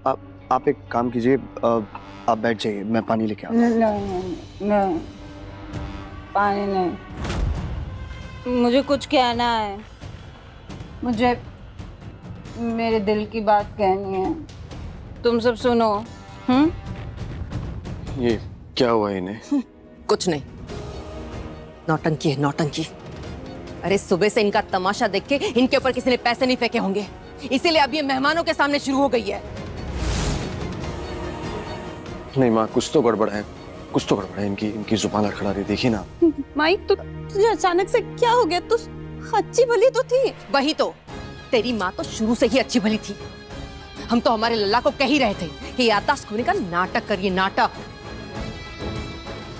आप एक काम कीजिए, आप बैठ जाइए, मैं पानी लेके आता हूँ। नहीं, पानी नहीं। मुझे कुछ कहना है, मुझे मेरे दिल की बात कहनी है। तुम सब सुनो। ये क्या हुआ इन्हें? कुछ नहीं, नौटंकी है नौटंकी। अरे सुबह से इनका तमाशा देख के इनके ऊपर किसी ने पैसे नहीं फेंके होंगे, इसीलिए अब ये मेहमानों के सामने शुरू हो गई है। नहीं माँ, कुछ तो गड़बड़ है, कुछ तो गड़बड़ है। इनकी जुबान लड़खड़ा रही, देखी ना। माइक, तुझे अचानक से क्या हो गया? तू अच्छी भली तो थी। वही तो, तेरी माँ तो शुरू से ही अच्छी भली थी। हम तो हमारे लल्ला को कह ही रहे थे कि याददाश्त खोने का नाटक करिए, नाटक।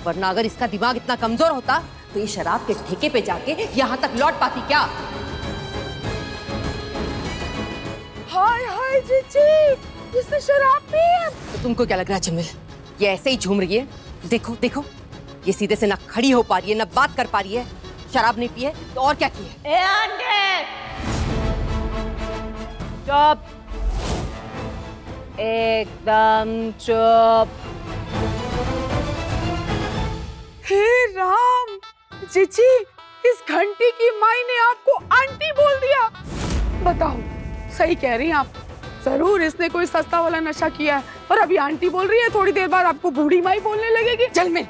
वरना अगर इसका दिमाग इतना कमजोर होता तो ये शराब के ठेके पे जाके यहाँ तक लौट पाती क्या? हाय हाय जीजी, इसने शराब पी है। तो तुमको क्या लग रहा है झिलमिल, ये ऐसे ही झूम रही है? देखो देखो, ये सीधे से ना खड़ी हो पा रही है ना बात कर पा रही है। शराब नहीं पी है तो और क्या की है? चुप, एकदम चुप। हे राम, जीजी, इस घंटी की माई ने आपको आंटी बोल दिया। बताओ, सही कह रही हैं आप। जरूर इसने कोई सस्ता वाला नशा किया है और अभी आंटी बोल रही है। थोड़ी देर बाद आपको बूढ़ी माई बोलने लगेगी। झिलमिल,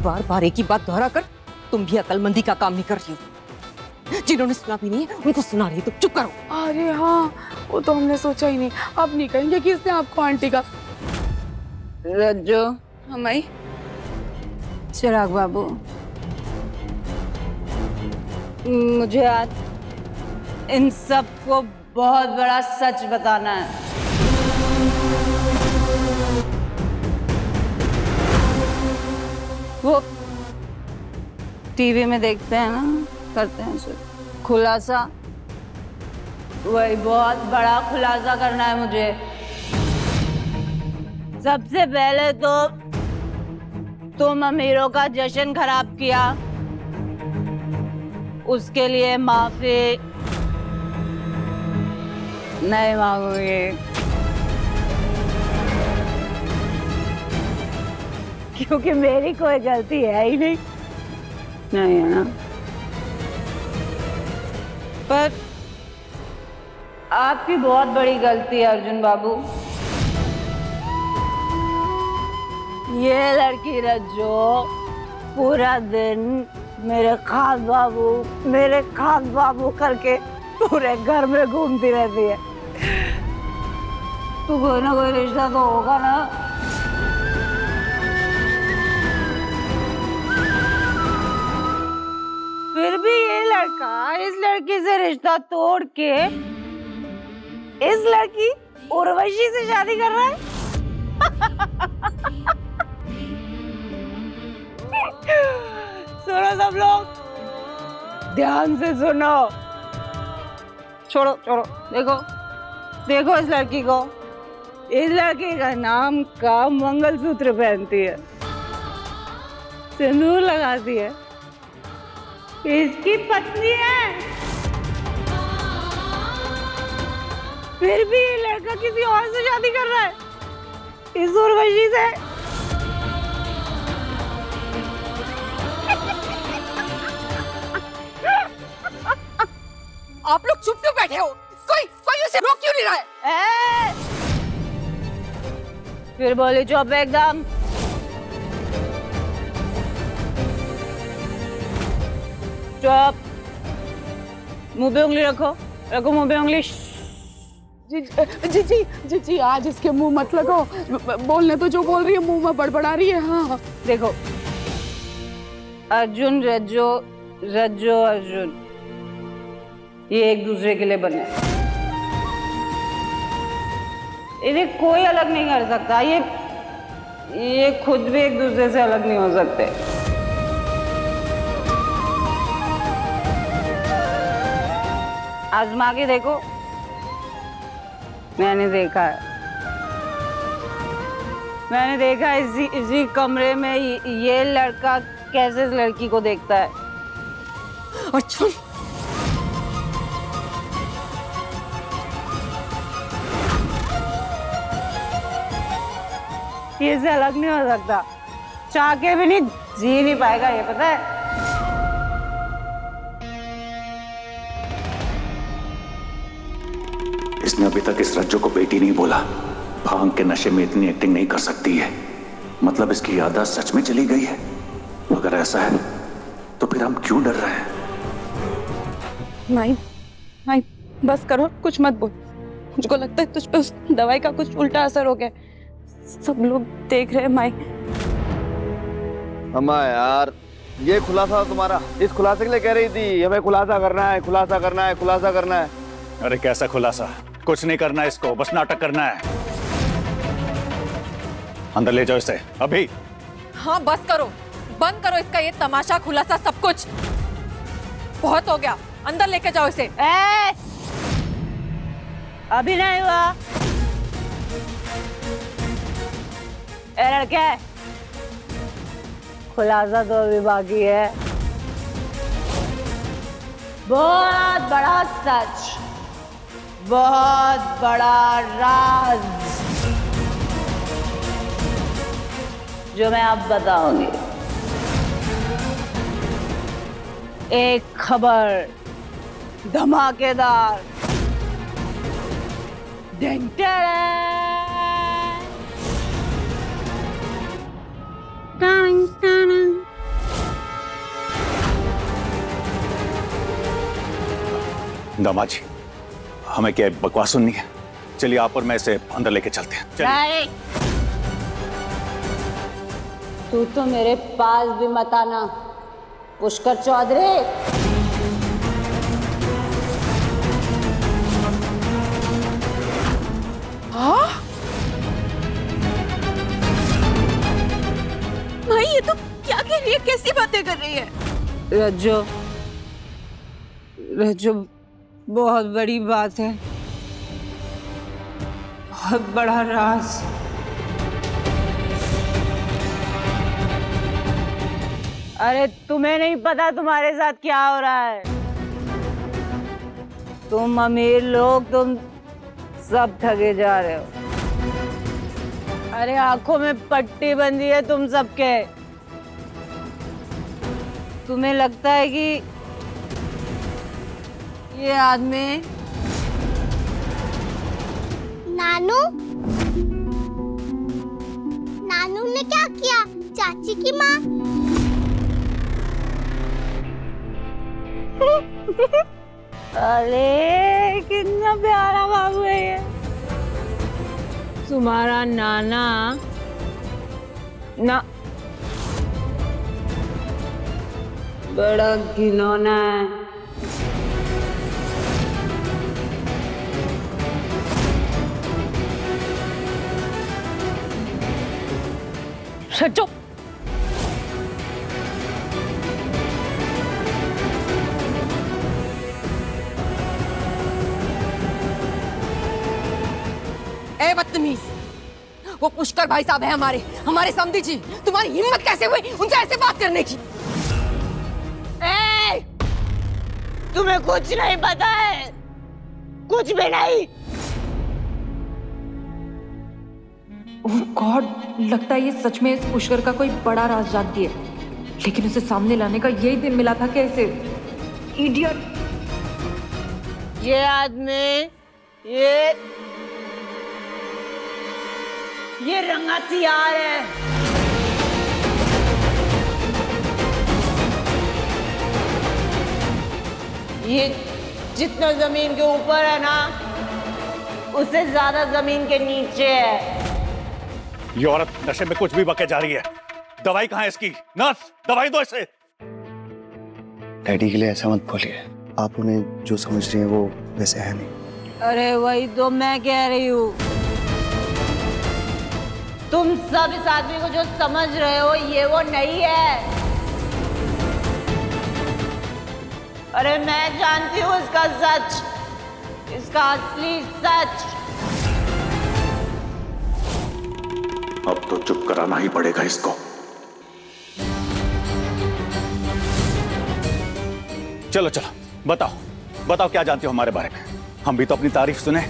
बार बार एक ही बात दोहरा कर तुम भी अकलमंदी का काम नहीं कर रही हो। जिन्होंने सुना भी नहीं है उनको सुना रही है, तो चुप करो। अरे हाँ, वो तो हमने सोचा ही नहीं। अब नहीं कहेंगे कि इसने आपको आंटी का। रज्जो, हमारी चिराग बाबू, मुझे आज इन सबको बहुत बड़ा सच बताना है। वो टीवी में देखते हैं ना, करते हैं सब खुलासा, वही बहुत बड़ा खुलासा करना है मुझे। सबसे पहले तो तुम अमीरों का जश्न खराब किया, उसके लिए माफी नहीं मांगूंगी, क्योंकि मेरी कोई गलती है ही नहीं है ना। पर आपकी बहुत बड़ी गलती है अर्जुन बाबू। ये लड़की रज्जो पूरा दिन मेरे खान बाबू करके पूरे घर में घूमती रहती है। तो कोई ना कोई रिश्ता तो होगा ना। फिर भी ये लड़का इस लड़की से रिश्ता तोड़ के इस लड़की उर्वशी से शादी कर रहा है। सुनो सब लोग, ध्यान से सुनो। छोड़ो, देखो इस लड़की को। इस लड़की का नाम का मंगलसूत्र पहनती है, सिंदूर लगाती है, इसकी पत्नी है। फिर भी ये लड़का किसी और से शादी कर रहा है, इस उर्वशी से। आप लोग चुप क्यों बैठे हो? कोई उसे रोक क्यों नहीं रहा है? फिर बोले चुप एकदम। चुप, मुंह पे उंगली रखो मुंह पे उंगली। जी, आज इसके मुंह मत लगाओ। बोलने तो जो बोल रही है मुंह में बड़बड़ा रही है। हाँ देखो, अर्जुन रज्जो अर्जुन, ये एक दूसरे के लिए बने। इन्हें कोई अलग नहीं कर सकता। ये खुद भी एक दूसरे से अलग नहीं हो सकते। आजमा के देखो, मैंने देखा है इसी कमरे में ये लड़का कैसे इस लड़की को देखता है। अर्जुन, ये से अलग नहीं हो सकता, चाह के भी नहीं जी नहीं पाएगा, ये पता है। इसने अभी तक इस रज्जो को बेटी नहीं बोला। भांग के नशे में इतनी एक्टिंग नहीं कर सकती है, मतलब इसकी याददाश्त सच में चली गई है। अगर ऐसा है तो फिर हम क्यों डर रहे हैं? माई, माई बस करो, कुछ मत बोल। मुझको लगता है तुझ पे उस दवाई का कुछ उल्टा असर हो गया। सब लोग देख रहे हैं माई। अम्मा यार, ये खुलासा तुम्हारा, इस खुलासे के लिए कह रही थी हमें खुलासा करना है, खुलासा करना है, खुलासा करना है। अरे कैसा खुलासा? कुछ नहीं करना है इसको, बस नाटक करना है। अंदर ले जाओ इसे अभी। हाँ बस करो, बंद करो इसका ये तमाशा, खुलासा, सब कुछ बहुत हो गया। अंदर लेके जाओ इसे। अभी नहीं हुआ। ए लड़के, खुलासा तो अभी बाकी है। बहुत बड़ा सच, बहुत बड़ा राज जो मैं अब बताऊंगी। एक खबर धमाकेदार। दामाद जी, हमें क्या बकवास सुननी है? चलिए आप और मैं इसे अंदर लेके चलते हैं। चलिए। तू तो मेरे पास भी मत आना पुष्कर चौधरी। हाँ? माई ये तो क्या कह रही है, कैसी बातें कर रही है? रज्जो, रज्जो बहुत बड़ी बात है, बहुत बड़ा राज। अरे तुम्हें नहीं पता तुम्हारे साथ क्या हो रहा है। तुम अमीर लोग, तुम सब ठगे जा रहे हो। अरे आंखों में पट्टी बंधी है तुम सबके। तुम्हें लगता है कि ये आदमी नानू, नानू ने क्या किया? चाची की माँ। अरे कितना प्यारा बाबू है ये। तुम्हारा नाना ना बड़ा घिनौना है। चुप। ए बदतमीज, वो पुष्कर भाई साहब है हमारे, हमारे समधी जी। तुम्हारी हिम्मत कैसे हुई उनसे ऐसे बात करने की? ए, तुम्हें कुछ नहीं पता है, कुछ भी नहीं। ओह गॉड, लगता है ये सच में इस पुष्कर का कोई बड़ा राज जानती है, लेकिन उसे सामने लाने का यही दिन मिला था। कैसे इडियट। ये आदमी, ये रंगतियार है। ये जितना जमीन के ऊपर है ना, उससे ज्यादा जमीन के नीचे है। ये औरत नशे में कुछ भी बके जा रही है। दवाई कहाँ है इसकी? नर्स, दवाई दो इसे। डैडी के लिए ऐसा मत बोलिए, आप उन्हें जो समझ रही हैं वो वैसे है नहीं। अरे वही तो मैं कह रही हूँ। तुम सब इस आदमी को जो समझ रहे हो ये वो नहीं है। अरे मैं जानती हूँ इसका सच, इसका असली सच। अब तो चुप कराना ही पड़ेगा इसको। चलो चलो, बताओ बताओ क्या जानती हो हमारे बारे में? हम भी तो अपनी तारीफ सुने।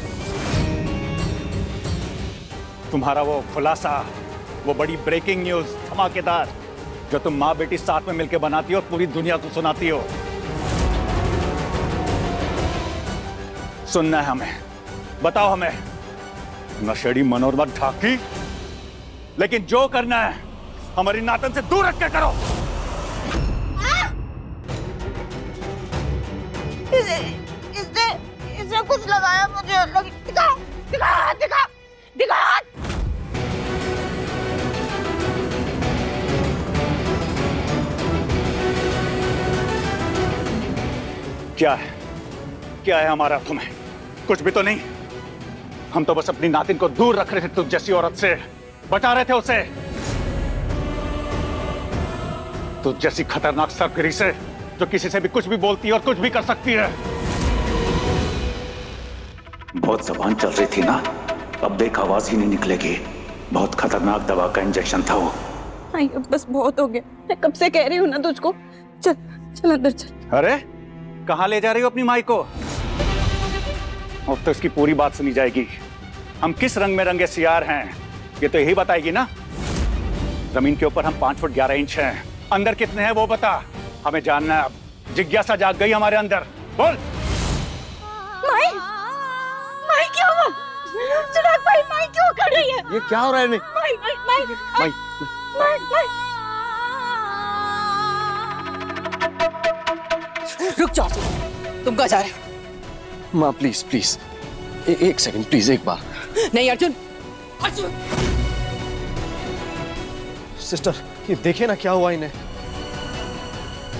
तुम्हारा वो खुलासा वो बड़ी ब्रेकिंग न्यूज, धमाकेदार, जो तुम माँ बेटी साथ में मिलकर बनाती हो और पूरी दुनिया को सुनाती हो। सुनना है हमें, बताओ हमें। नशेड़ी मनोरमा ढाकी, लेकिन जो करना है हमारी नातन से दूर रख के करो। इसने कुछ लगाया मुझे। दिखा दिखा दिखा दिखा। क्या है हमारा तुम्हें? कुछ भी तो नहीं। हम तो बस अपनी नातिन को दूर रख रहे थे तुझ जैसी औरत से, बचा रहे थे उसे तुझ जैसी खतरनाक सरकरी से, जो किसी से भी कुछ भी बोलती है और कुछ भी कर सकती है। बहुत जबान चल रही थी ना, अब देख आवाज ही नहीं निकलेगी। बहुत खतरनाक दवा का इंजेक्शन था वो। आई, अब बस बहुत हो गया। मैं कब से कह रही हूँ ना तुझको। चल चल अंदर चल। अरे कहाँ ले जा रही हो अपनी माई को? अब तो इसकी पूरी बात सुनी जाएगी। हम किस रंग में रंगे सियार हैं ये तो यही बताएगी ना। जमीन के ऊपर हम 5 फुट 11 इंच हैं, अंदर कितने हैं वो बता। हमें जानना है अब। जिज्ञासा जाग गई हमारे अंदर। बोल। माई, माई क्या हुआ? चिराग भाई, माई क्यों कर रही है? ये क्या हो रहा है? माई माई माई माई माई माई। रुक जाओ, तुम कहाँ जा रहे हो? माँ प्लीज प्लीज एक सेकंड प्लीज, एक बार। नहीं अर्जुन, अर्जुन। सिस्टर ये देखिए ना क्या हुआ इन्हें।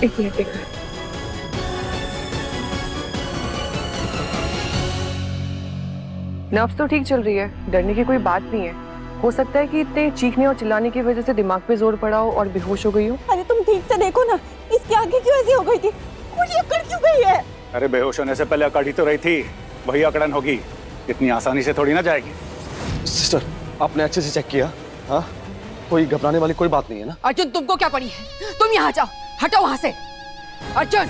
एक मिनट एक मिनट। नर्व्स तो ठीक चल रही है, डरने की कोई बात नहीं है। हो सकता है कि इतने चीखने और चिल्लाने की वजह से दिमाग पे जोर पड़ा हो और बेहोश हो गई हो। अरे तुम ठीक से देखो ना, इसकी आंखें क्यों ऐसी हो गई थी? मुझे अकड़ क्यों गई है? अरे बेहोश होने से पहले अकड़ ही तो रही थी, वही अकड़न होगी। इतनी आसानी से थोड़ी ना जाएगी। सिस्टर आपने अच्छे से चेक किया? हाँ, कोई घबराने वाली कोई बात नहीं है ना? अर्जुन तुमको क्या पड़ी है? तुम यहाँ जाओ, हटो वहां से। अर्जुन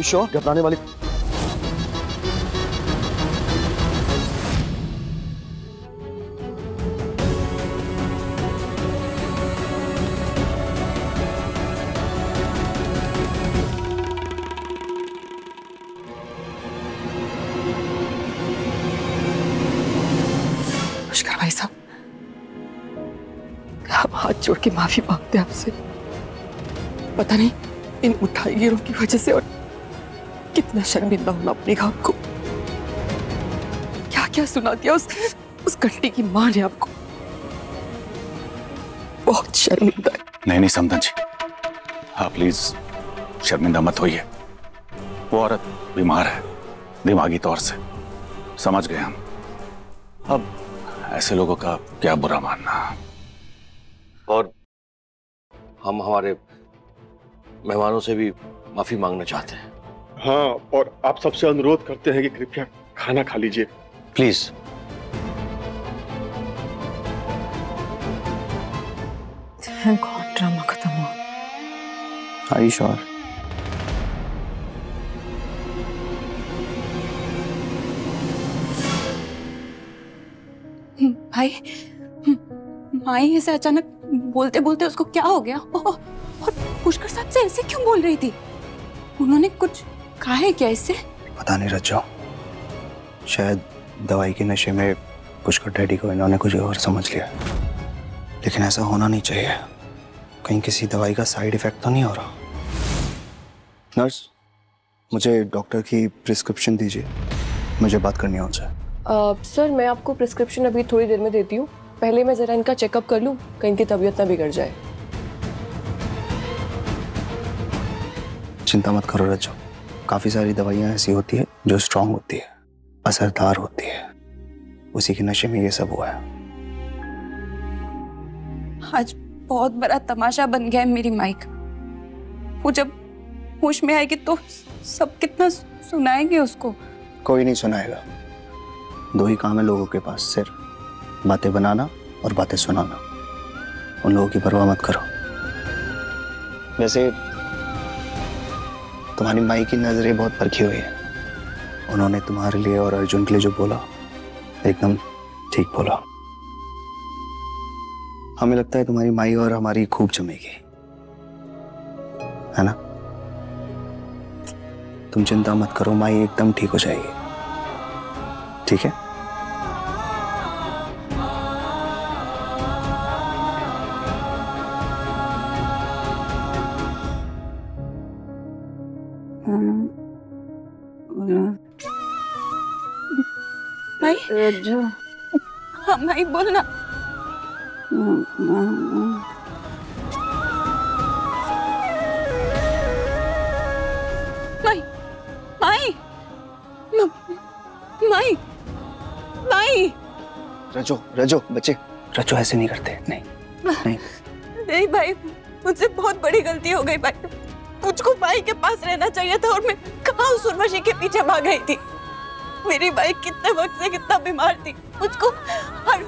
श्योर घबराने वाली? भाई साहब, हम हाथ जोड़ के माफी मांगते हैं आपसे। पता नहीं इन मुठाईगिरों की वजह से और कितना शर्मिंदा हूं अपने आप को। क्या क्या सुना दिया उस घंटी की मां ने आपको। बहुत शर्मिंदा है। नहीं समदन जी, आप प्लीज शर्मिंदा मत होइए। वो औरत बीमार है दिमागी तौर से, समझ गए हम। अब ऐसे लोगों का क्या बुरा मानना। और हम हमारे मेहमानों से भी माफी मांगना चाहते हैं। हाँ, और आप सबसे अनुरोध करते हैं कि कृपया खाना खा लीजिए प्लीज। थैंक गॉड ड्रामा खत्म हुआ। Are you sure? भाई, माई ऐसे अचानक बोलते बोलते उसको क्या हो गया? और पुष्कर साहब से ऐसे क्यों बोल रही थी? उन्होंने कुछ कहा है क्या इससे? पता नहीं रज्जो, शायद दवाई के नशे में पुष्कर डैडी को इन्होंने कुछ और समझ लिया। लेकिन ऐसा होना नहीं चाहिए। कहीं किसी दवाई का साइड इफेक्ट तो नहीं हो रहा। नर्स, मुझे डॉक्टर की प्रिस्क्रिप्शन दीजिए, मुझे बात करनी है उनसे। सर मैं आपको प्रिस्क्रिप्शन अभी थोड़ी देर में देती हूँ। पहले मैं जरा इनका चेकअप कर लूँ, कहीं इनकी तबीयत ना बिगड़ जाए। चिंता मत करो रज्जो, काफी सारी दवाइयाँ ऐसी होती है जो स्ट्रांग होती है, असरदार होती है। उसी के नशे में ये सब हुआ है। आज बहुत बड़ा तमाशा बन गया है मेरी माइक। वो जब होश में आएगी तो सब कितना सुनाएंगे उसको। कोई नहीं सुनाएगा। 2 ही काम है लोगों के पास, सिर्फ बातें बनाना और बातें सुनाना। उन लोगों की परवाह मत करो। वैसे तुम्हारी माई की नजरें बहुत परखी हुई है। उन्होंने तुम्हारे लिए और अर्जुन के लिए जो बोला एकदम ठीक बोला। हमें लगता है तुम्हारी माई और हमारी खूब जमेगी, है ना? तुम चिंता मत करो, माई एकदम ठीक हो जाएगी। ठीक है? माई, हाँ माई बोलना। माई, माई, माई, माई। रजो, रजो, बच्चे, रजो ऐसे नहीं करते। नहीं, नहीं, नहीं भाई, मुझसे बहुत बड़ी गलती हो गई भाई। मुझको माई के पास रहना चाहिए था और मैं कहाँ उस उर्वशी के पीछे भाग गई थी। मेरी माई कितने वक्त से कितना बीमार थी, मुझको हर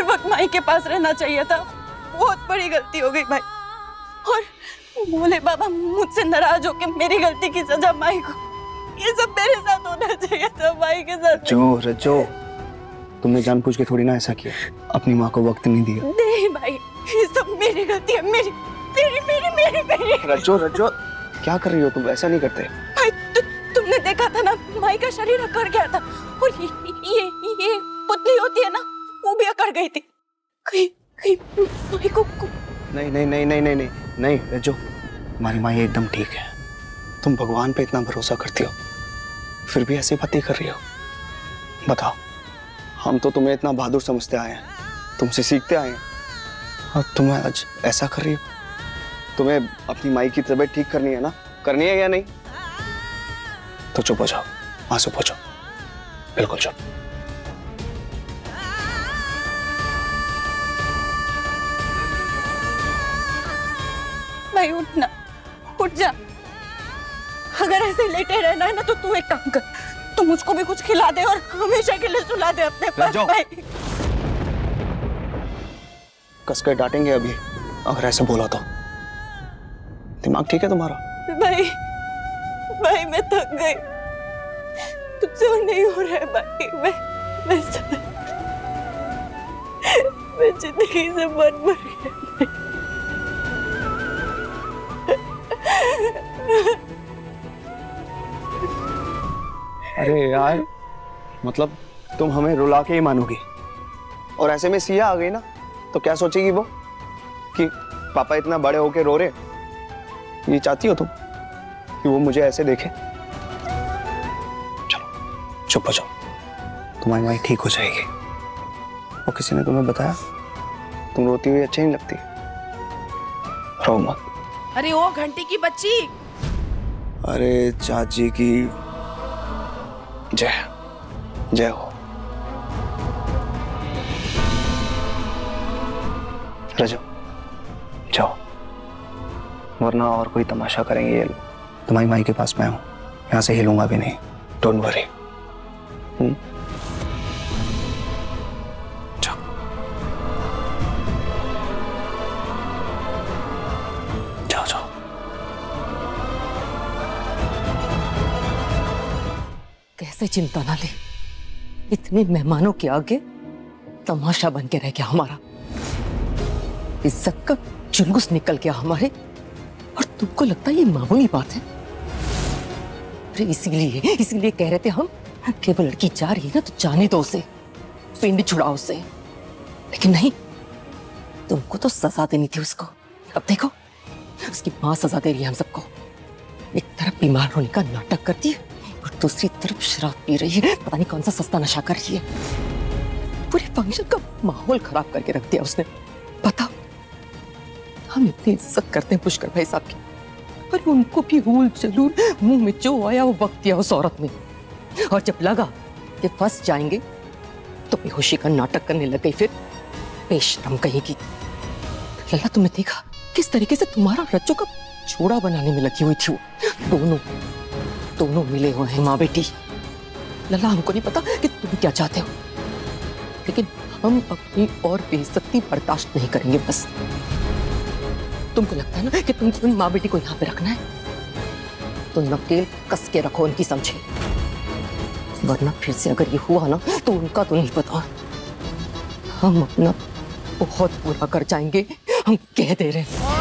वक्त माई के पास रहना चाहिए था। बहुत बड़ी गलती हो गई भाई। और भोले बाबा मुझसे नाराज होके मेरी गलती की सजा माई को, ये सब मेरे साथ होना चाहिए था, माई के साथ। रजो, रजो, तुमने जानबूझ के थोड़ी ना ऐसा किया, अपनी माँ को वक्त नहीं दिया। नहीं भाई, ये सब मेरी गलती है, मेरी मेरी मेरी मेरी मेरी। रजो, रजो, क्या कर रही हो तुम? ऐसा नहीं करते भाई। तुमने देखा था ना, माई का शरीर अकड़ गया था और ये पुतली होती है ना, वो भी अकड़ गई थी। कहीं माई को नहीं नहीं नहीं नहीं नहीं नहीं नहीं रजो, तुम्हारी माँ एकदम ठीक है। तुम भगवान पे इतना भरोसा करती हो, फिर भी ऐसी बातें कर रही हो। बताओ, हम तो तुम्हें इतना बहादुर समझते आए हैं, तुमसे सीखते आए हैं, और तुम्हें आज ऐसा कर रही हो। तुम्हें अपनी माई की तबीयत ठीक करनी है ना? करनी है या नहीं? तो चुप हो जाओ, आंसू पोंछो, बिल्कुल चुप। भाई उठना, उठ जा। अगर ऐसे लेटे रहना है ना तो तू एक काम कर, तू मुझको भी कुछ खिला दे और हमेशा के लिए सुला दे अपने पास। भाई कसकर डांटेंगे अभी अगर ऐसे बोला तो। दिमाग ठीक है तुम्हारा? भाई मैं थक गई, तुझसे और नहीं हो रहा है भाई। मैं जिंदगी से मन भर गई। अरे यार, मतलब तुम हमें रुला के ही मानोगी, और ऐसे में सिया आ गई ना तो क्या सोचेगी वो कि पापा इतना बड़े होके रो रहे? ये चाहती हो तुम कि वो मुझे ऐसे देखे? चलो चुप हो जाओ, तुम्हारी माँ ठीक हो जाएगी। और किसी ने तुम्हें बताया तुम रोती हुई अच्छी नहीं लगती? रो मत। अरे ओ घंटी की बच्ची। अरे चाची की जय जय हो। रजो जाओ, वरना और कोई तमाशा करेंगे ये लोग। तुम्हारी माई के पास मैं हूं, यहां से हिलूंगा भी नहीं। Don't worry. जाओ। जाओ जाओ। कैसे चिंता ना ले, इतने मेहमानों के आगे तमाशा बन के रह गया हमारा। इज्जत का जुलूस निकल गया हमारे, और तुमको लगता है ये मामूली बात है? अरे इसीलिए कह रहे थे हम कि वो लड़की जा रही है ना तो जाने दो उसे, पिंड छुड़ाओ उसे। लेकिन नहीं, तुमको तो सजा देनी थी उसको। अब देखो, उसकी माँ सजा दे रही है हम सबको। एक तरफ बीमार होने का नाटक करती है और दूसरी तरफ शराब पी रही है, पता नहीं कौन सा सस्ता नशा कर रही है। पूरे फंक्शन का माहौल खराब करके रख दिया उसने। बताओ, हम इतनी इज्जत करते हैं पुष्कर भाई साहब की, पर उनको भी हूल जलूल मुंह में जो आया वो वक्त दिया उस औरत ने। और जब लगा कि फंस जाएंगे तो बेहोशी का नाटक करने लग गई। फिर बेशरम कहेगी। लल्ला, तुमने देखा किस तरीके से तुम्हारा रज्जो का जोड़ा बनाने में लगी हुई थी वो। दोनों मिले हुए हैं माँ बेटी। लल्ला, हमको नहीं पता कि तुम क्या चाहते हो, लेकिन हम अपनी और बेइज्जती बर्दाश्त नहीं करेंगे। बस तुमको लगता है ना कि तुम माँ बेटी को यहाँ पे रखना है, तो नकेल कस के रखो उनकी, समझे? वरना फिर से अगर ये हुआ ना तो उनका तो नहीं पता, हम अपना बहुत पूरा कर जाएंगे, हम कह दे रहे हैं।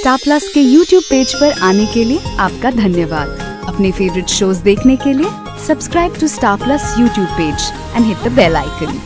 स्टार प्लस के YouTube पेज पर आने के लिए आपका धन्यवाद। अपने फेवरेट शोज देखने के लिए subscribe to star plus YouTube page and hit the bell icon.